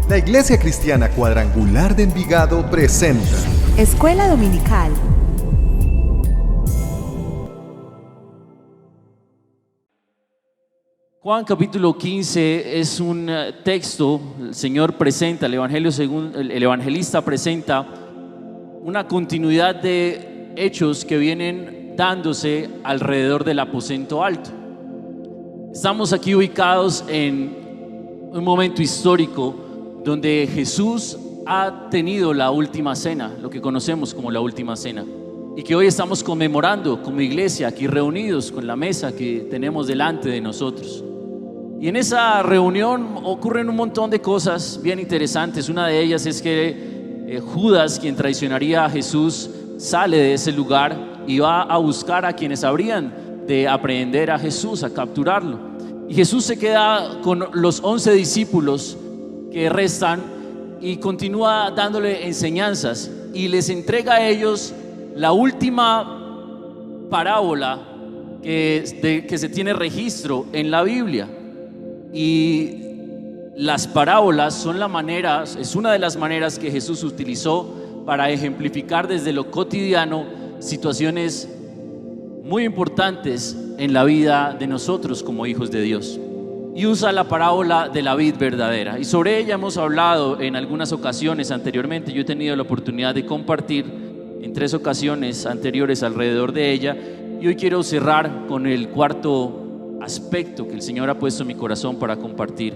La Iglesia Cristiana Cuadrangular de Envigado presenta Escuela Dominical. Juan capítulo 15 es un texto. El Señor presenta, el evangelista presenta una continuidad de hechos que vienen dándose alrededor del aposento alto. Estamos aquí ubicados en un momento histórico donde Jesús ha tenido la última cena, lo que conocemos como la última cena, y que hoy estamos conmemorando como iglesia, aquí reunidos con la mesa que tenemos delante de nosotros. Y en esa reunión ocurren un montón de cosas bien interesantes. Una de ellas es que Judas, quien traicionaría a Jesús, sale de ese lugar y va a buscar a quienes habrían de aprehender a Jesús, a capturarlo. Y Jesús se queda con los 11 discípulos que restan y continúa dándole enseñanzas y les entrega a ellos la última parábola que se tiene registro en la Biblia. Y las parábolas es una de las maneras que Jesús utilizó para ejemplificar desde lo cotidiano situaciones muy importantes en la vida de nosotros como hijos de Dios. Y usa la parábola de la vid verdadera, y sobre ella hemos hablado en algunas ocasiones anteriormente. Yo he tenido la oportunidad de compartir en 3 ocasiones anteriores alrededor de ella, y hoy quiero cerrar con el cuarto aspecto que el Señor ha puesto en mi corazón para compartir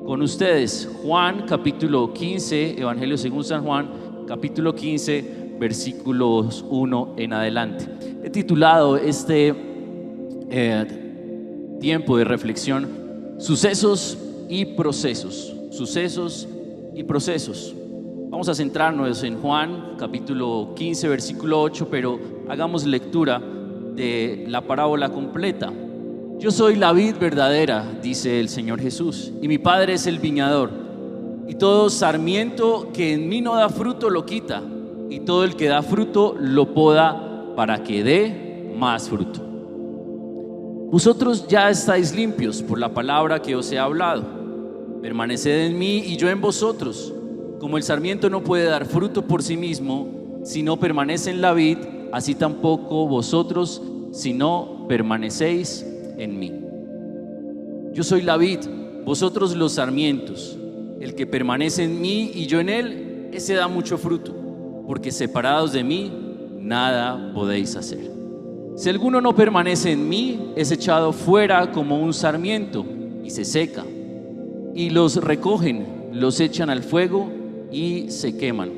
con ustedes. Juan capítulo 15, Evangelio según San Juan capítulo 15, versículos 1 en adelante. He titulado este tiempo de reflexión Sucesos y procesos. Sucesos y procesos. Vamos a centrarnos en Juan capítulo 15 versículo 8, pero hagamos lectura de la parábola completa. Yo soy la vid verdadera, dice el Señor Jesús, y mi Padre es el viñador. Y todo sarmiento que en mí no da fruto lo quita, y todo el que da fruto lo poda para que dé más fruto. Vosotros ya estáis limpios por la palabra que os he hablado. Permaneced en mí y yo en vosotros. Como el sarmiento no puede dar fruto por sí mismo si no permanece en la vid, así tampoco vosotros si no permanecéis en mí. Yo soy la vid, vosotros los sarmientos. El que permanece en mí y yo en él, ese da mucho fruto, porque separados de mí nada podéis hacer. Si alguno no permanece en mí, es echado fuera como un sarmiento y se seca, y los recogen, los echan al fuego y se queman.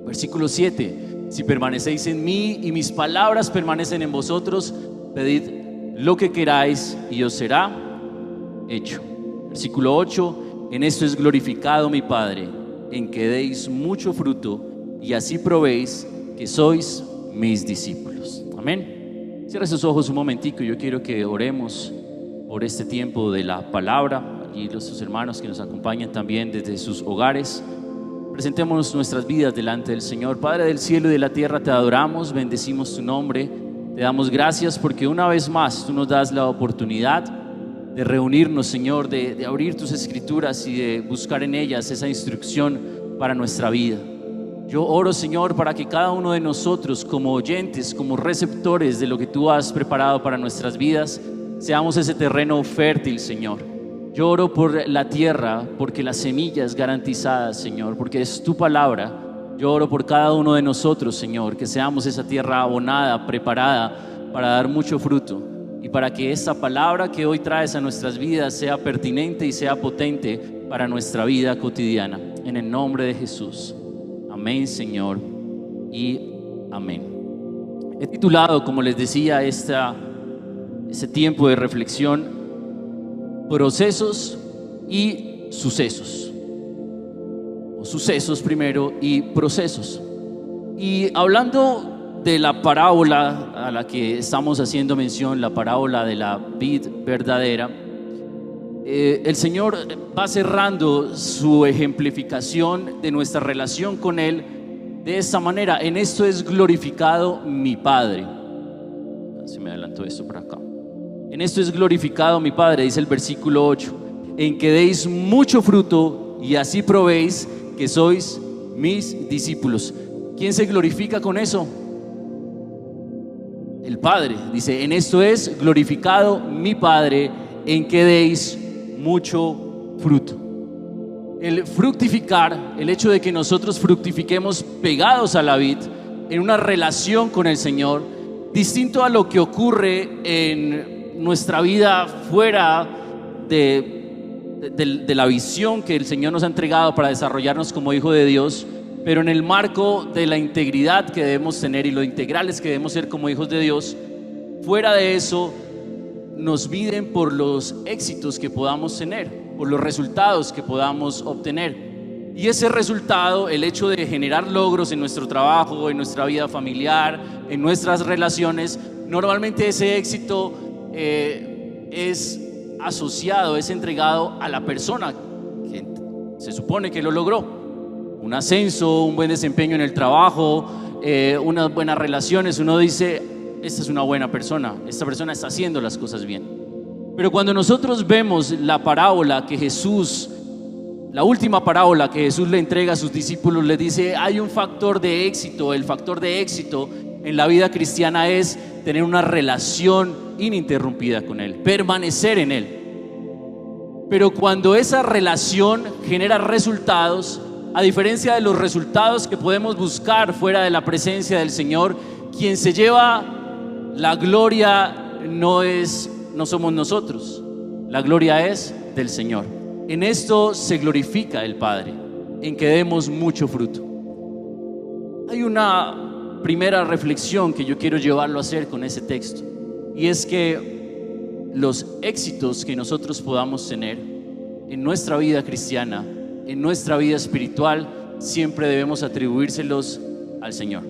Versículo 7: si permanecéis en mí y mis palabras permanecen en vosotros, pedid lo que queráis y os será hecho. Versículo 8: en esto es glorificado mi Padre, en que deis mucho fruto y así probéis que sois mis discípulos. Amén. Cierra sus ojos un momentico. Yo quiero que oremos por este tiempo de la palabra. Allí los hermanos que nos acompañan también desde sus hogares. Presentemos nuestras vidas delante del Señor. Padre del cielo y de la tierra, te adoramos, bendecimos tu nombre. Te damos gracias porque una vez más tú nos das la oportunidad de reunirnos, Señor, de abrir tus escrituras y de buscar en ellas esa instrucción para nuestra vida. Yo oro, Señor, para que cada uno de nosotros, como oyentes, como receptores de lo que tú has preparado para nuestras vidas, seamos ese terreno fértil, Señor. Yo oro por la tierra, porque la semilla es garantizada, Señor, porque es tu palabra. Yo oro por cada uno de nosotros, Señor, que seamos esa tierra abonada, preparada para dar mucho fruto, y para que esta palabra que hoy traes a nuestras vidas sea pertinente y sea potente para nuestra vida cotidiana. En el nombre de Jesús. Amén, Señor, y amén. He titulado, como les decía, este tiempo de reflexión, procesos y sucesos. O sucesos primero y procesos. Y hablando de la parábola a la que estamos haciendo mención, la parábola de la vid verdadera, el Señor va cerrando su ejemplificación de nuestra relación con Él de esta manera: en esto es glorificado mi Padre. Se me adelantó esto por acá. En esto es glorificado mi Padre, dice el versículo 8, en que deis mucho fruto y así probéis que sois mis discípulos. ¿Quién se glorifica con eso? El Padre. Dice, en esto es glorificado mi Padre, en que deis mucho fruto. El fructificar, el hecho de que nosotros fructifiquemos pegados a la vid, en una relación con el Señor, distinto a lo que ocurre en nuestra vida fuera de la visión que el Señor nos ha entregado para desarrollarnos como hijo de Dios, pero en el marco de la integridad que debemos tener y lo integrales que debemos ser como hijos de Dios. Fuera de eso, nos miden por los éxitos que podamos tener, por los resultados que podamos obtener. Y ese resultado, el hecho de generar logros en nuestro trabajo, en nuestra vida familiar, en nuestras relaciones, normalmente ese éxito es asociado, es entregado a la persona que se supone que lo logró. Un ascenso, un buen desempeño en el trabajo, unas buenas relaciones. Uno dice, esta es una buena persona, esta persona está haciendo las cosas bien. Pero cuando nosotros vemos la parábola que Jesús, la última parábola que Jesús le entrega a sus discípulos, les dice, hay un factor de éxito. El factor de éxito en la vida cristiana es tener una relación ininterrumpida con Él, permanecer en Él. Pero cuando esa relación genera resultados, a diferencia de los resultados que podemos buscar fuera de la presencia del Señor, quien se lleva la gloria no somos nosotros, la gloria es del Señor. En esto se glorifica el Padre, en que demos mucho fruto. Hay una primera reflexión que yo quiero llevarlo a hacer con ese texto, y es que los éxitos que nosotros podamos tener en nuestra vida cristiana, en nuestra vida espiritual, siempre debemos atribuírselos al Señor,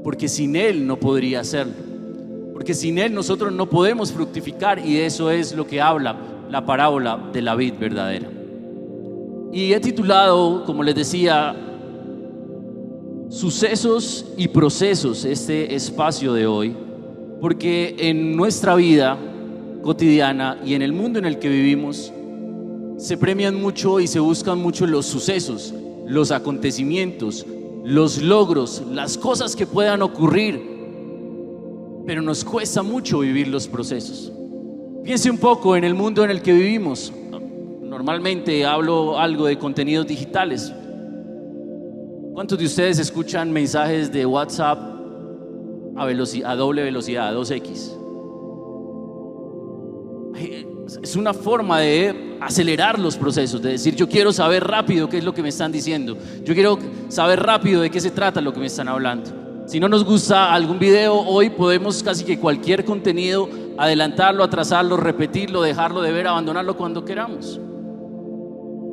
porque sin Él no podría hacerlo, porque sin Él nosotros no podemos fructificar, y de eso es lo que habla la parábola de la vid verdadera. Y he titulado, como les decía, sucesos y procesos, este espacio de hoy, porque en nuestra vida cotidiana y en el mundo en el que vivimos se premian mucho y se buscan mucho los sucesos, los acontecimientos, los logros, las cosas que puedan ocurrir, pero nos cuesta mucho vivir los procesos. Piense un poco en el mundo en el que vivimos. Normalmente hablo algo de contenidos digitales. ¿Cuántos de ustedes escuchan mensajes de WhatsApp a doble velocidad, a 2x? Es una forma de acelerar los procesos, de decir, yo quiero saber rápido qué es lo que me están diciendo, yo quiero saber rápido de qué se trata lo que me están hablando. Si no nos gusta algún video, hoy podemos casi que cualquier contenido adelantarlo, atrasarlo, repetirlo, dejarlo de ver, abandonarlo cuando queramos.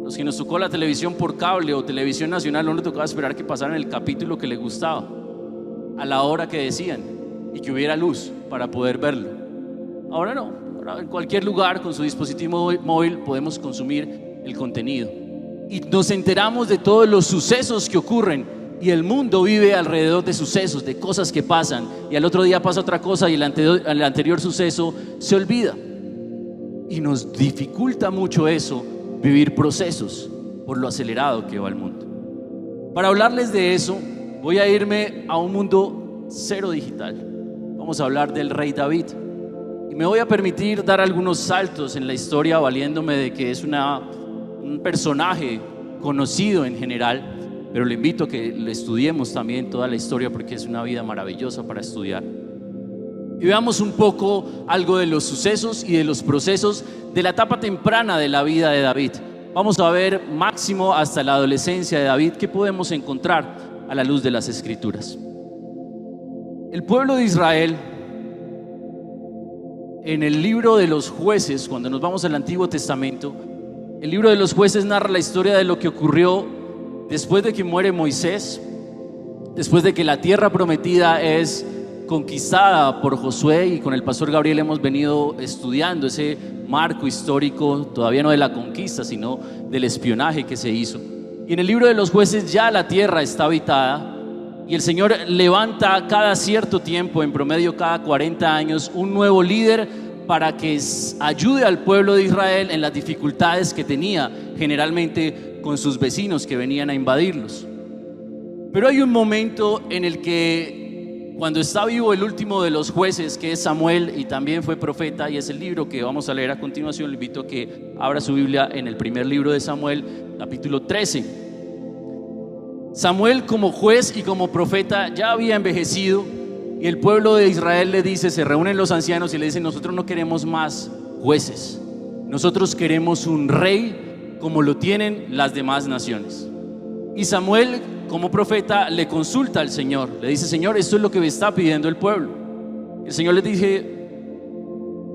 Los que nos tocó la televisión por cable o televisión nacional, no nos tocaba esperar que pasaran el capítulo que les gustaba a la hora que decían y que hubiera luz para poder verlo. Ahora no, ahora en cualquier lugar con su dispositivo móvil podemos consumir el contenido y nos enteramos de todos los sucesos que ocurren. Y el mundo vive alrededor de sucesos, de cosas que pasan, y al otro día pasa otra cosa y el anterior suceso se olvida. Y nos dificulta mucho eso, vivir procesos, por lo acelerado que va el mundo. Para hablarles de eso, voy a irme a un mundo cero digital. Vamos a hablar del rey David. Y me voy a permitir dar algunos saltos en la historia, valiéndome de que es un personaje conocido en general, pero le invito a que le estudiemos también toda la historia, porque es una vida maravillosa para estudiar. Y veamos un poco algo de los sucesos y de los procesos de la etapa temprana de la vida de David. Vamos a ver máximo hasta la adolescencia de David qué podemos encontrar a la luz de las Escrituras. El pueblo de Israel, en el libro de los Jueces, cuando nos vamos al Antiguo Testamento, el libro de los Jueces narra la historia de lo que ocurrió después de que muere Moisés, después de que la tierra prometida es conquistada por Josué, y con el pastor Gabriel hemos venido estudiando ese marco histórico, todavía no de la conquista, sino del espionaje que se hizo. Y en el libro de los Jueces ya la tierra está habitada, y el Señor levanta cada cierto tiempo, en promedio cada 40 años, un nuevo líder para que ayude al pueblo de Israel en las dificultades que tenía generalmente con sus vecinos que venían a invadirlos. Pero hay un momento en el que, cuando está vivo el último de los jueces, que es Samuel, y también fue profeta, y es el libro que vamos a leer a continuación, le invito a que abra su Biblia en el primer libro de Samuel, capítulo 13. Samuel, como juez y como profeta, ya había envejecido, y el pueblo de Israel le dice, se reúnen los ancianos y le dicen: nosotros no queremos más jueces, nosotros queremos un rey como lo tienen las demás naciones. Y Samuel, como profeta, le consulta al Señor, le dice: Señor, esto es lo que me está pidiendo el pueblo. El Señor le dice: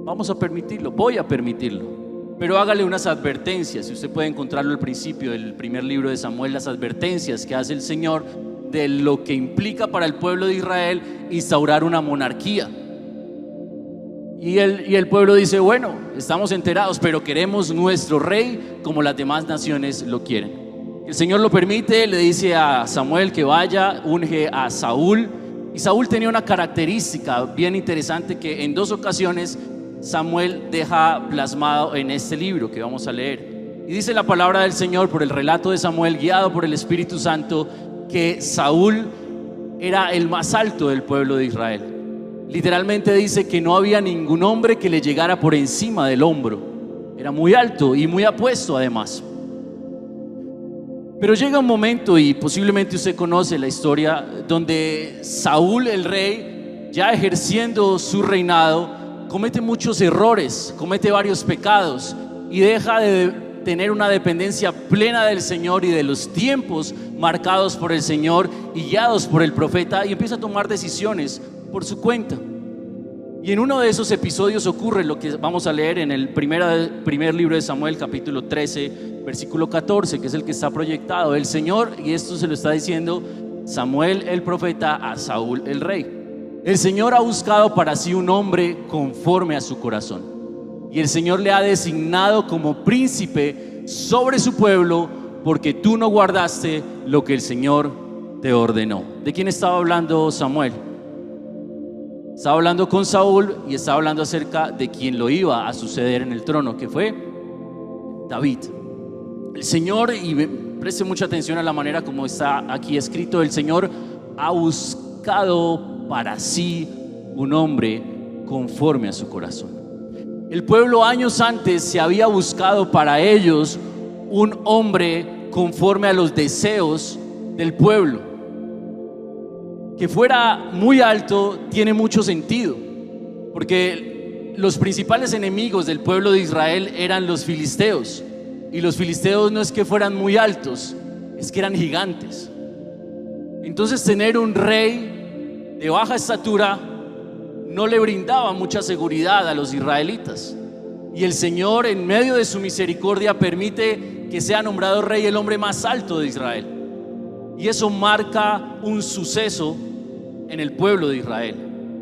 vamos a permitirlo, voy a permitirlo, pero hágale unas advertencias. Si usted puede encontrarlo al principio del primer libro de Samuel, las advertencias que hace el Señor de lo que implica para el pueblo de Israel instaurar una monarquía. Y el pueblo dice: bueno, estamos enterados, pero queremos nuestro rey como las demás naciones lo quieren. El Señor lo permite, le dice a Samuel que vaya, unge a Saúl. Y Saúl tenía una característica bien interesante que en 2 ocasiones Samuel deja plasmado en este libro que vamos a leer. Y dice la palabra del Señor por el relato de Samuel, guiado por el Espíritu Santo, que Saúl era el más alto del pueblo de Israel. Literalmente dice que no había ningún hombre que le llegara por encima del hombro. Era muy alto y muy apuesto además. Pero llega un momento, y posiblemente usted conoce la historia, donde Saúl, el rey, ya ejerciendo su reinado, comete muchos errores, comete varios pecados y deja de tener una dependencia plena del Señor y de los tiempos marcados por el Señor y guiados por el profeta, y empieza a tomar decisiones por su cuenta. Y en uno de esos episodios ocurre lo que vamos a leer en el primer libro de Samuel, capítulo 13, versículo 14, que es el que está proyectado. El Señor, y esto se lo está diciendo Samuel el profeta a Saúl el rey: el Señor ha buscado para sí un hombre conforme a su corazón, y el Señor le ha designado como príncipe sobre su pueblo, porque tú no guardaste lo que el Señor te ordenó. ¿De quién estaba hablando Samuel? Estaba hablando con Saúl, y estaba hablando acerca de quien lo iba a suceder en el trono, que fue David. El Señor, y preste mucha atención a la manera como está aquí escrito, el Señor ha buscado para sí un hombre conforme a su corazón. El pueblo años antes se había buscado para ellos un hombre conforme a los deseos del pueblo. Que fuera muy alto tiene mucho sentido, porque los principales enemigos del pueblo de Israel eran los filisteos, y los filisteos no es que fueran muy altos, es que eran gigantes. Entonces tener un rey de baja estatura no le brindaba mucha seguridad a los israelitas, y el Señor, en medio de su misericordia, permite que sea nombrado rey el hombre más alto de Israel. Y eso marca un suceso en el pueblo de Israel: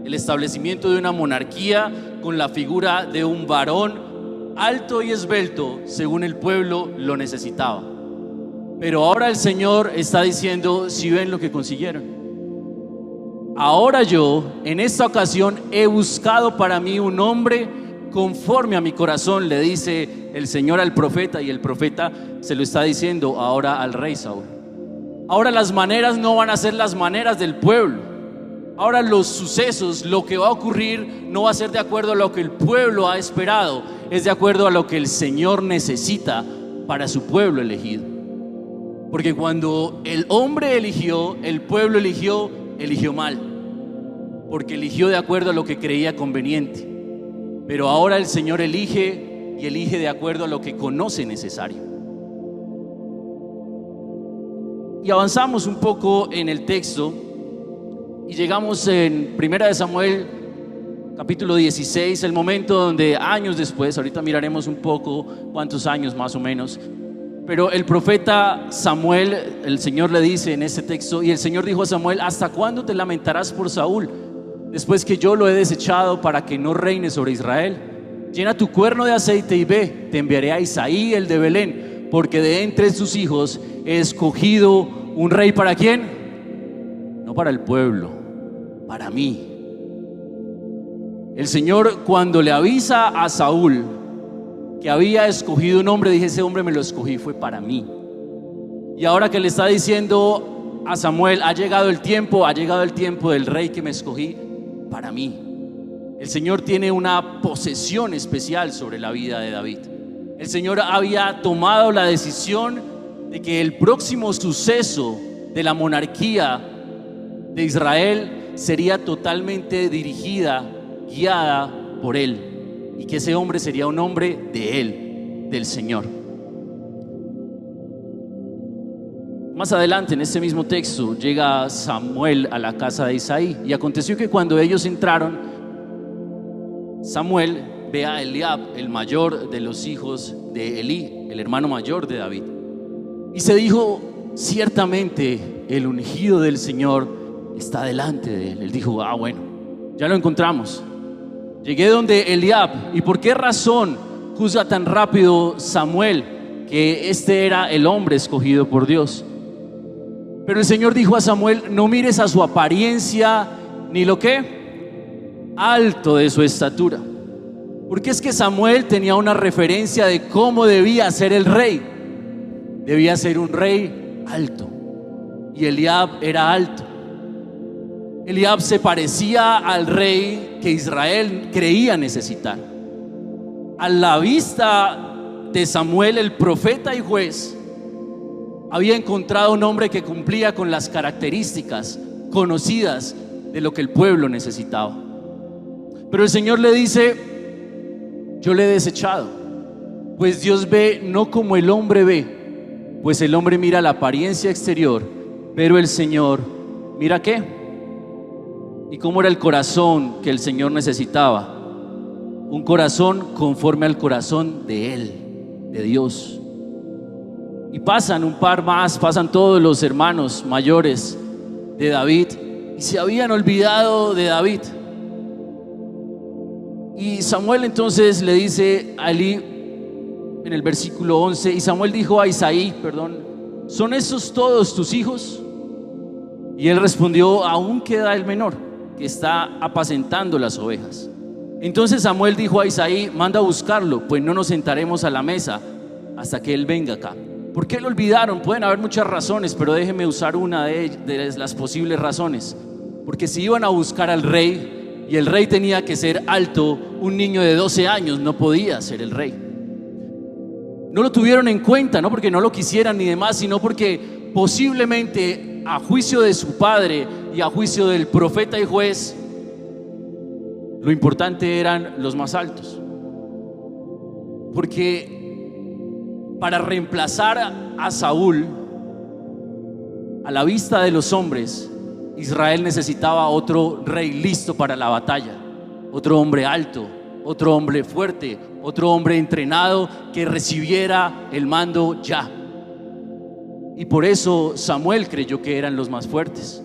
el establecimiento de una monarquía con la figura de un varón alto y esbelto según el pueblo lo necesitaba. Pero ahora el Señor está diciendo: si ven lo que consiguieron, ahora yo en esta ocasión he buscado para mí un hombre conforme a mi corazón, le dice el Señor al profeta, y el profeta se lo está diciendo ahora al rey Saúl. Ahora las maneras no van a ser las maneras del pueblo. Ahora los sucesos, lo que va a ocurrir, no va a ser de acuerdo a lo que el pueblo ha esperado, es de acuerdo a lo que el Señor necesita para su pueblo elegido. Porque cuando el hombre eligió, el pueblo eligió mal, porque eligió de acuerdo a lo que creía conveniente. Pero ahora el Señor elige, y elige de acuerdo a lo que conoce necesario. Y avanzamos un poco en el texto y llegamos en 1 Samuel capítulo 16, el momento donde años después, ahorita miraremos un poco cuántos años más o menos, pero el profeta Samuel, el Señor le dice en este texto: y el Señor dijo a Samuel: ¿hasta cuándo te lamentarás por Saúl, después que yo lo he desechado para que no reine sobre Israel? Llena tu cuerno de aceite y ve, te enviaré a Isaí el de Belén, porque de entre sus hijos he escogido un rey. ¿Para quién? No para el pueblo, para mí. El Señor, cuando le avisa a Saúl que había escogido un hombre, dije: ese hombre me lo escogí, fue para mí. Y ahora que le está diciendo a Samuel: ha llegado el tiempo del rey que me escogí para mí. El Señor tiene una posesión especial sobre la vida de David. El Señor había tomado la decisión de que el próximo suceso de la monarquía de Israel sería totalmente dirigida, guiada por él, y que ese hombre sería un hombre de él, del Señor. Más adelante en este mismo texto llega Samuel a la casa de Isaí, y aconteció que cuando ellos entraron, Samuel ve a Eliab, el mayor de los hijos de Elí, el hermano mayor de David, y se dijo: ciertamente el ungido del Señor está delante de él. Él dijo: bueno, ya lo encontramos. Llegué donde Eliab. ¿Y por qué razón juzga tan rápido Samuel que este era el hombre escogido por Dios? Pero el Señor dijo a Samuel: no mires a su apariencia ni lo que alto de su estatura, porque es que Samuel tenía una referencia de cómo debía ser el rey. Debía ser un rey alto, y Eliab era alto. Eliab se parecía al rey que Israel creía necesitar. A la vista de Samuel, el profeta y juez, había encontrado un hombre que cumplía con las características conocidas de lo que el pueblo necesitaba. Pero el Señor le dice: yo le he desechado, pues Dios ve no como el hombre ve, pues el hombre mira la apariencia exterior, pero el Señor mira ¿qué? ¿Y cómo era el corazón que el Señor necesitaba? Un corazón conforme al corazón de Él, de Dios. Y pasan un par más, pasan todos los hermanos mayores de David, y se habían olvidado de David. Y Samuel entonces le dice a Elí en el versículo 11: y Samuel dijo a Isaí, ¿son esos todos tus hijos? Y él respondió: aún queda el menor, que está apacentando las ovejas. Entonces Samuel dijo a Isaí: manda a buscarlo, pues no nos sentaremos a la mesa hasta que él venga acá. ¿Por qué lo olvidaron? Pueden haber muchas razones, pero déjeme usar una de las posibles razones. Porque si iban a buscar al rey, y el rey tenía que ser alto, un niño de 12 años no podía ser el rey. No lo tuvieron en cuenta, no porque no lo quisieran ni demás, sino porque posiblemente, a juicio de su padre y a juicio del profeta y juez, lo importante eran los más altos. Porque para reemplazar a Saúl, a la vista de los hombres, Israel necesitaba otro rey listo para la batalla, otro hombre alto, otro hombre fuerte, otro hombre entrenado que recibiera el mando ya. Y por eso Samuel creyó que eran los más fuertes,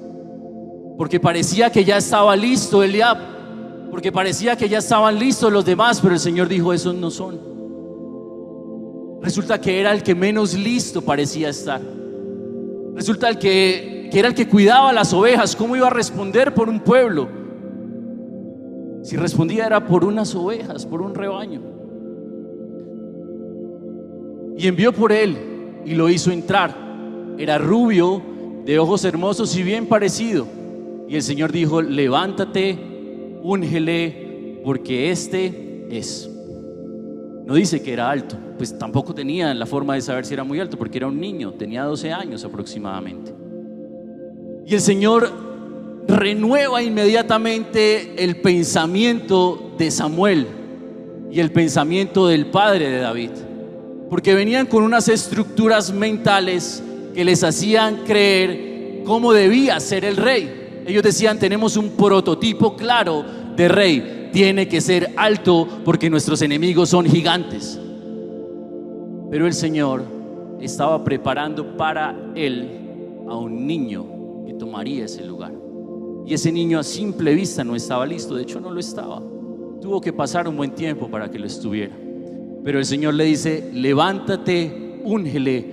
porque parecía que ya estaba listo Eliab, porque parecía que ya estaban listos los demás, pero el Señor dijo: esos no son. Resulta que era el que menos listo parecía estar. Resulta que era el que cuidaba las ovejas. ¿Cómo iba a responder por un pueblo? Si respondía era por unas ovejas, por un rebaño. Y envió por él y lo hizo entrar. Era rubio, de ojos hermosos y bien parecido. Y el Señor dijo: levántate, úngele, porque este es. No dice que era alto, pues tampoco tenía la forma de saber si era muy alto, porque era un niño, tenía 12 años aproximadamente. Y el Señor renueva inmediatamente el pensamiento de Samuel y el pensamiento del padre de David, porque venían con unas estructuras mentales que les hacían creer cómo debía ser el rey. Ellos decían: tenemos un prototipo claro de rey, tiene que ser alto porque nuestros enemigos son gigantes. Pero el Señor estaba preparando para él a un niño que tomaría ese lugar. Y ese niño a simple vista no estaba listo, de hecho no lo estaba. Tuvo que pasar un buen tiempo para que lo estuviera. Pero el Señor le dice: levántate, úngele,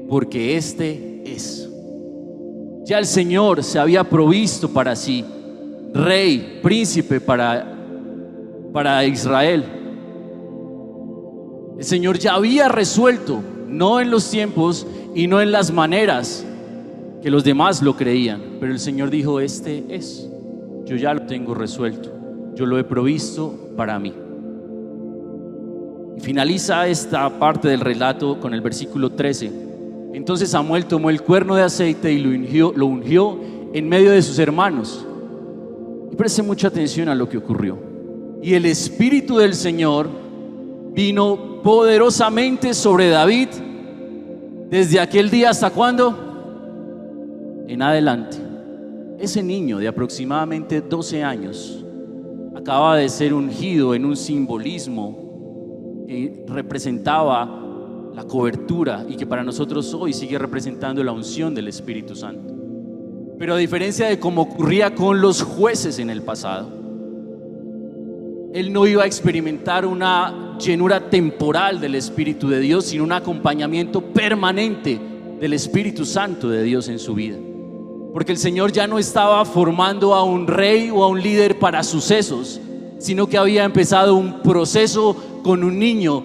porque este es. Ya el Señor se había provisto para sí rey, príncipe para para Israel. El Señor ya había resuelto, no en los tiempos y no en las maneras que los demás lo creían, pero el Señor dijo: este es, yo ya lo tengo resuelto, yo lo he provisto para mí. Y finaliza esta parte del relato con el versículo 13. Entonces Samuel tomó el cuerno de aceite y lo ungió en medio de sus hermanos. Y preste mucha atención a lo que ocurrió. Y el Espíritu del Señor vino poderosamente sobre David desde aquel día hasta ¿cuándo? En adelante. Ese niño de aproximadamente 12 años acaba de ser ungido en un simbolismo que representaba la cobertura y que para nosotros hoy sigue representando la unción del Espíritu Santo. Pero a diferencia de como ocurría con los jueces en el pasado, él no iba a experimentar una llenura temporal del Espíritu de Dios, sino un acompañamiento permanente del Espíritu Santo de Dios en su vida. Porque el Señor ya no estaba formando a un rey o a un líder para sucesos, sino que había empezado un proceso con un niño,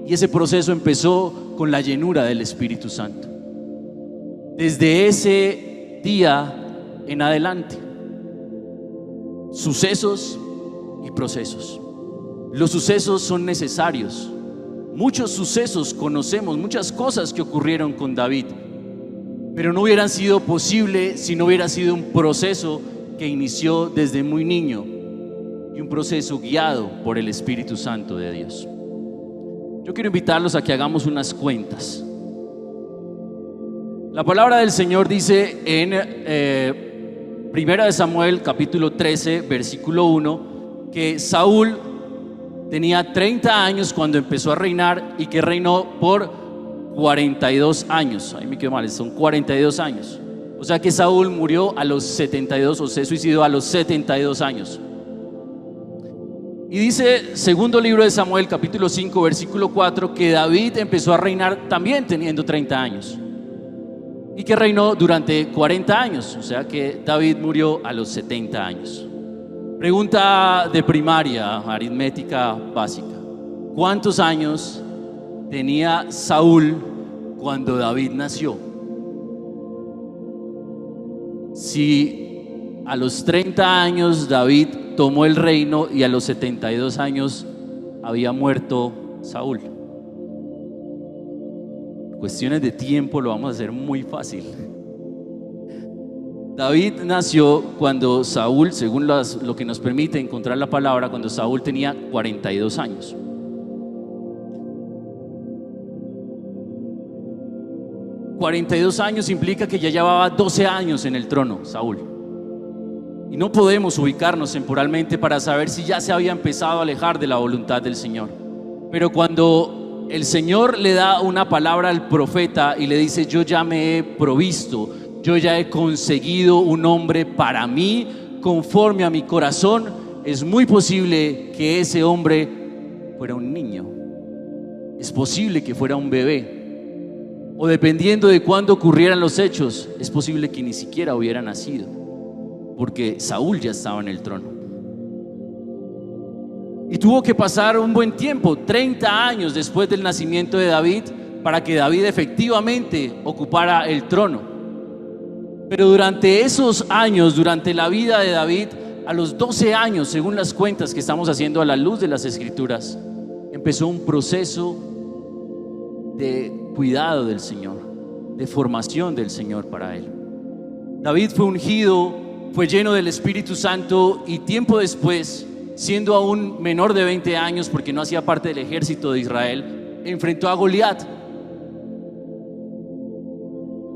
y ese proceso empezó con la llenura del Espíritu Santo. Desde ese día en adelante, sucesos y procesos. Los sucesos son necesarios. Muchos sucesos conocemos, muchas cosas que ocurrieron con David, pero no hubieran sido posible si no hubiera sido un proceso que inició desde muy niño y un proceso guiado por el Espíritu Santo de Dios. Yo quiero invitarlos a que hagamos unas cuentas. La palabra del Señor dice en Primera de Samuel capítulo 13 versículo 1 que Saúl tenía 30 años cuando empezó a reinar y que reinó por 42 años. Ahí me quedo mal, son 42 años. O sea que Saúl murió a los 72 o se suicidó a los 72 años. Y dice segundo libro de Samuel capítulo 5 versículo 4 que David empezó a reinar también teniendo 30 años y que reinó durante 40 años, o sea que David murió a los 70 años. Pregunta de primaria, aritmética básica: ¿cuántos años tenía Saúl cuando David nació? Si a los 30 años David tomó el reino y a los 72 años había muerto Saúl. Cuestiones de tiempo lo vamos a hacer muy fácil. David nació cuando Saúl, según lo que nos permite encontrar la palabra, cuando Saúl tenía 42 años. $42 años implica que ya llevaba 12 años en el trono Saúl. Y no podemos ubicarnos temporalmente para saber si ya se había empezado a alejar de la voluntad del Señor. Pero cuando el Señor le da una palabra al profeta y le dice: yo ya me he provisto, yo ya he conseguido un hombre para mí conforme a mi corazón, es muy posible que ese hombre fuera un niño. Es posible que fuera un bebé. O dependiendo de cuándo ocurrieran los hechos, es posible que ni siquiera hubiera nacido, porque Saúl ya estaba en el trono. Y tuvo que pasar un buen tiempo, 30 años después del nacimiento de David, para que David efectivamente ocupara el trono. Pero durante esos años, durante la vida de David, a los 12 años, según las cuentas que estamos haciendo a la luz de las Escrituras, empezó un proceso de cuidado del Señor, de formación del Señor para él. David fue ungido, fue lleno del Espíritu Santo y tiempo después, siendo aún menor de 20 años porque no hacía parte del ejército de Israel, enfrentó a Goliat.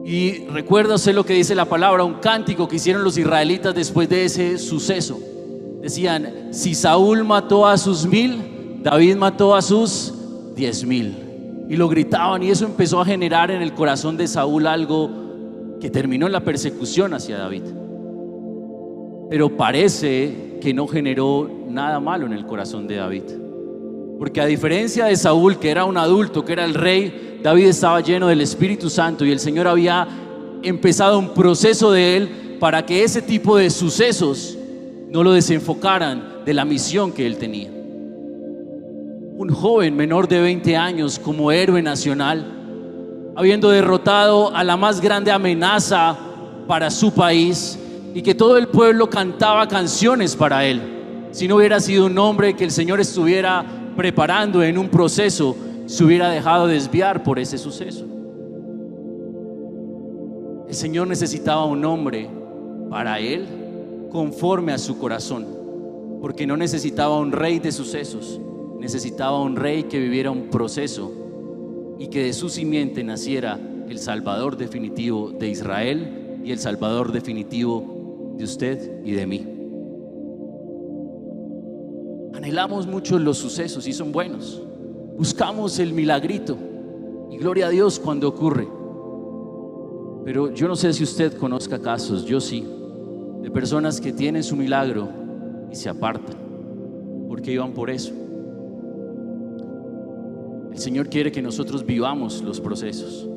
Y recuérdase lo que dice la palabra, un cántico que hicieron los israelitas después de ese suceso. Decían: si Saúl mató a sus 1000, David mató a sus 10,000. Y lo gritaban, y eso empezó a generar en el corazón de Saúl algo que terminó en la persecución hacia David. Pero parece que no generó nada malo en el corazón de David, porque a diferencia de Saúl, que era un adulto, que era el rey, David estaba lleno del Espíritu Santo y el Señor había empezado un proceso de él para que ese tipo de sucesos no lo desenfocaran de la misión que él tenía. un joven menor de 20 años como héroe nacional, habiendo derrotado a la más grande amenaza para su país, y que todo el pueblo cantaba canciones para él. Si no hubiera sido un hombre que el Señor estuviera preparando en un proceso, se hubiera dejado desviar por ese suceso. El Señor necesitaba un hombre para él conforme a su corazón, porque no necesitaba un rey de sucesos, necesitaba un rey que viviera un proceso y que de su simiente naciera el Salvador definitivo de Israel y el Salvador definitivo de usted y de mí. Anhelamos mucho los sucesos y son buenos. Buscamos el milagrito y gloria a Dios cuando ocurre. Pero yo no sé si usted conozca casos, yo sí, de personas que tienen su milagro y se apartan porque iban por eso. El Señor quiere que nosotros vivamos los procesos,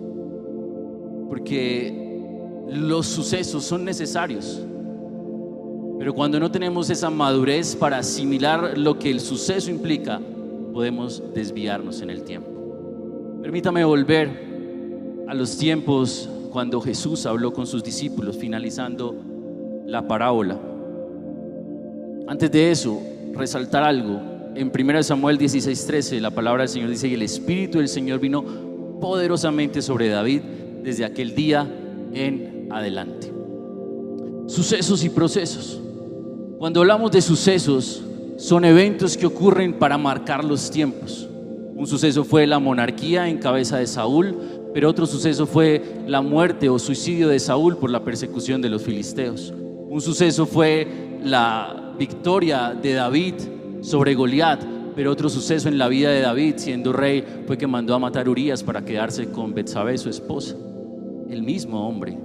porque los sucesos son necesarios. Pero cuando no tenemos esa madurez para asimilar lo que el suceso implica, podemos desviarnos en el tiempo. Permítame volver a los tiempos cuando Jesús habló con sus discípulos, finalizando la parábola. Antes de eso, resaltar algo. En 1 Samuel 16:13, la palabra del Señor dice que el Espíritu del Señor vino poderosamente sobre David desde aquel día en adelante. Sucesos y procesos. Cuando hablamos de sucesos, son eventos que ocurren para marcar los tiempos. Un suceso fue la monarquía en cabeza de Saúl, pero otro suceso fue la muerte o suicidio de Saúl por la persecución de los filisteos. Un suceso fue la victoria de David sobre Goliat, pero otro suceso en la vida de David siendo rey fue que mandó a matar a Urías para quedarse con Betsabé, su esposa. El mismo hombre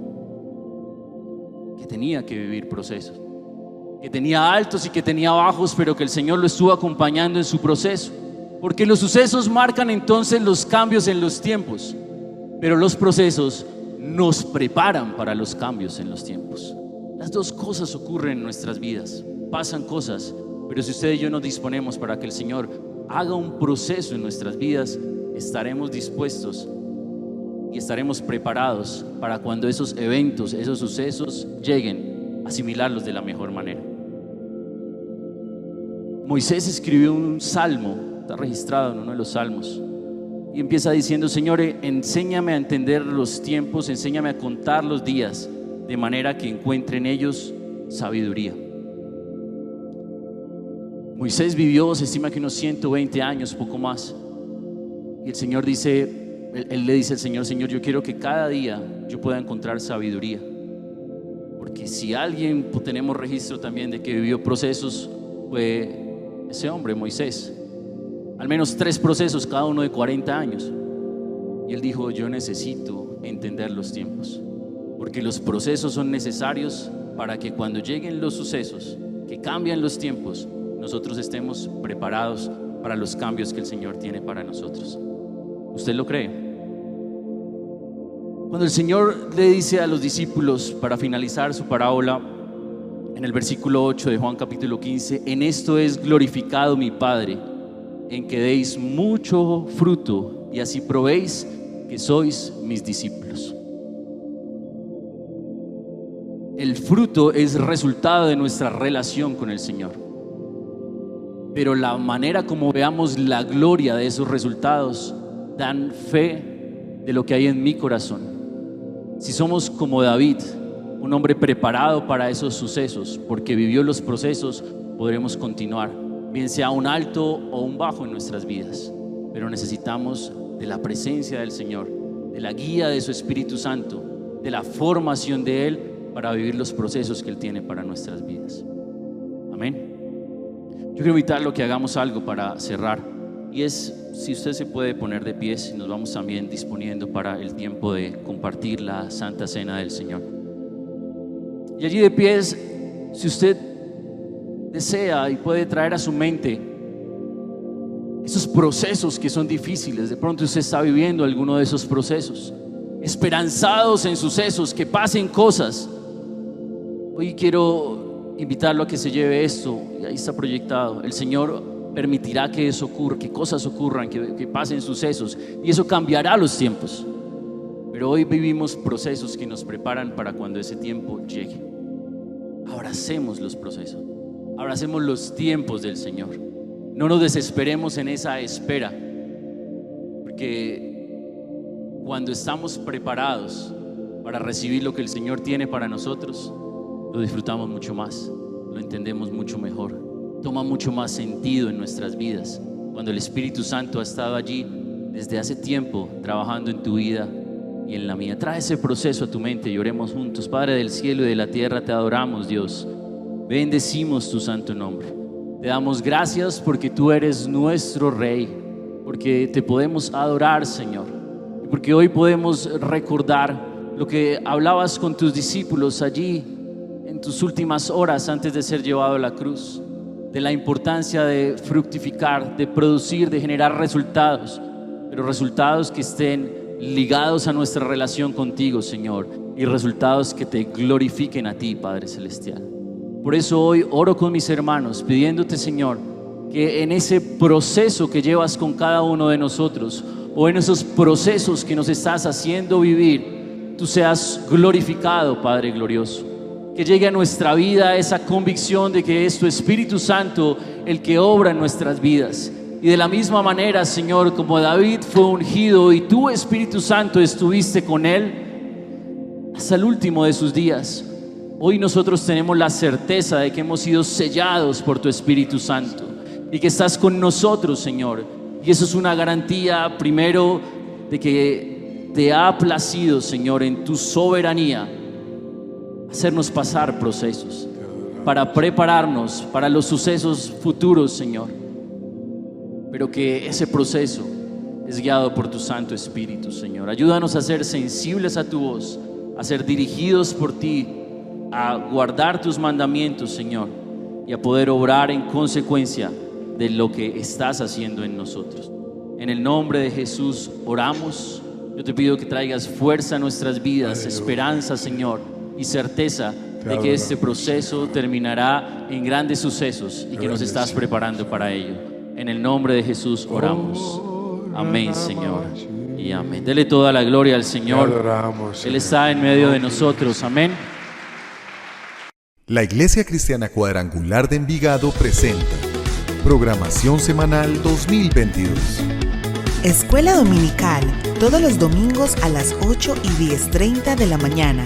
que tenía que vivir procesos, que tenía altos y que tenía bajos, pero que el Señor lo estuvo acompañando en su proceso, porque los sucesos marcan entonces los cambios en los tiempos, pero los procesos nos preparan para los cambios en los tiempos. Las dos cosas ocurren en nuestras vidas, pasan cosas, pero si usted y yo nos disponemos para que el Señor haga un proceso en nuestras vidas, estaremos dispuestos y estaremos preparados para cuando esos eventos, esos sucesos lleguen, asimilarlos de la mejor manera. Moisés escribió un salmo, está registrado en uno de los salmos, y empieza diciendo: Señor, enséñame a entender los tiempos, enséñame a contar los días, de manera que encuentre en ellos sabiduría. Moisés vivió, se estima que unos 120 años, poco más, y el Señor dice, él le dice al Señor: Señor, yo quiero que cada día yo pueda encontrar sabiduría, porque si alguien tenemos registro también de que vivió procesos, fue ese hombre, Moisés. Al menos 3 procesos, cada uno de 40 años. Y él dijo: yo necesito entender los tiempos, porque los procesos son necesarios para que cuando lleguen los sucesos que cambian los tiempos, nosotros estemos preparados para los cambios que el Señor tiene para nosotros. ¿Usted lo cree? Cuando el Señor le dice a los discípulos, para finalizar su parábola, en el versículo 8 de Juan capítulo 15: en esto es glorificado mi Padre, en que deis mucho fruto y así probéis que sois mis discípulos. El fruto es resultado de nuestra relación con el Señor, pero la manera como veamos la gloria de esos resultados dan fe de lo que hay en mi corazón. Si somos como David, un hombre preparado para esos sucesos, porque vivió los procesos, podremos continuar, bien sea un alto o un bajo en nuestras vidas. Pero necesitamos de la presencia del Señor, de la guía de su Espíritu Santo, de la formación de Él para vivir los procesos que Él tiene para nuestras vidas. Amén. Yo quiero invitarlo a que hagamos algo para cerrar, y es, si usted se puede poner de pies, y nos vamos también disponiendo para el tiempo de compartir la Santa Cena del Señor. Y allí de pies, si usted desea y puede traer a su mente esos procesos que son difíciles, de pronto usted está viviendo alguno de esos procesos, esperanzados en sucesos, que pasen cosas. Hoy quiero invitarlo a que se lleve esto, y ahí está proyectado. El Señor permitirá que eso ocurra, que cosas ocurran, que pasen sucesos, y eso cambiará los tiempos. Pero hoy vivimos procesos que nos preparan para cuando ese tiempo llegue. Abracemos los procesos, abracemos los tiempos del Señor. No nos desesperemos en esa espera, porque cuando estamos preparados para recibir lo que el Señor tiene para nosotros, lo disfrutamos mucho más, lo entendemos mucho mejor, toma mucho más sentido en nuestras vidas cuando el Espíritu Santo ha estado allí desde hace tiempo trabajando en tu vida y en la mía. Trae ese proceso a tu mente y oremos juntos. Padre del cielo y de la tierra, te adoramos, Dios. Bendecimos tu santo nombre. Te damos gracias porque tú eres nuestro Rey, porque te podemos adorar, Señor, y porque hoy podemos recordar lo que hablabas con tus discípulos allí en tus últimas horas antes de ser llevado a la cruz, de la importancia de fructificar, de producir, de generar resultados, pero resultados que estén ligados a nuestra relación contigo, Señor, y resultados que te glorifiquen a ti, Padre Celestial. Por eso hoy oro con mis hermanos, pidiéndote, Señor, que en ese proceso que llevas con cada uno de nosotros, o en esos procesos que nos estás haciendo vivir, tú seas glorificado, Padre glorioso. Que llegue a nuestra vida esa convicción de que es tu Espíritu Santo el que obra en nuestras vidas. Y de la misma manera, Señor, como David fue ungido y tu Espíritu Santo estuviste con él hasta el último de sus días, hoy nosotros tenemos la certeza de que hemos sido sellados por tu Espíritu Santo y que estás con nosotros, Señor. Y eso es una garantía, primero, de que te ha placido, Señor, en tu soberanía, hacernos pasar procesos para prepararnos para los sucesos futuros, Señor. Pero que ese proceso es guiado por tu Santo Espíritu, Señor. Ayúdanos a ser sensibles a tu voz, a ser dirigidos por ti, a guardar tus mandamientos, Señor, y a poder obrar en consecuencia de lo que estás haciendo en nosotros. En el nombre de Jesús oramos. Yo te pido que traigas fuerza a nuestras vidas, esperanza, Señor, y certeza de que este proceso terminará en grandes sucesos y que nos estás preparando para ello. En el nombre de Jesús oramos. Amén, Señor, y amén. Dele toda la gloria al Señor. Él está en medio de nosotros. Amén. La Iglesia Cristiana Cuadrangular de Envigado presenta Programación Semanal 2022. Escuela Dominical, todos los domingos a las 8 y 10:30 de la mañana.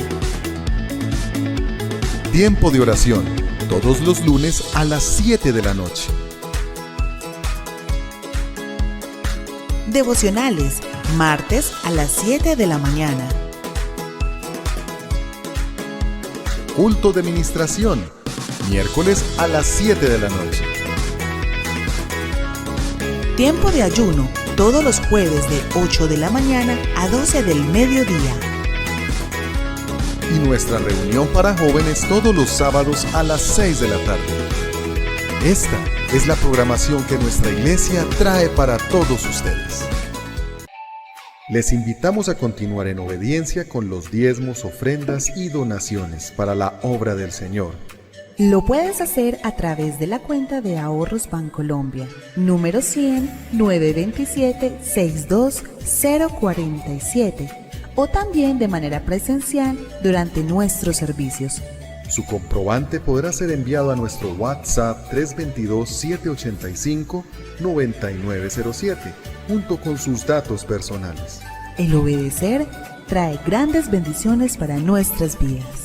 Tiempo de oración, todos los lunes a las 7 de la noche. Devocionales, martes a las 7 de la mañana. Culto de ministración, miércoles a las 7 de la noche. Tiempo de ayuno, todos los jueves de 8 de la mañana a 12 del mediodía. Y nuestra reunión para jóvenes todos los sábados a las 6 de la tarde. Esta es la programación que nuestra iglesia trae para todos ustedes. Les invitamos a continuar en obediencia con los diezmos, ofrendas y donaciones para la obra del Señor. Lo puedes hacer a través de la cuenta de Ahorros Bancolombia, número 100 927 62047, o también de manera presencial durante nuestros servicios. Su comprobante podrá ser enviado a nuestro WhatsApp 322-785-9907, junto con sus datos personales. El obedecer trae grandes bendiciones para nuestras vidas.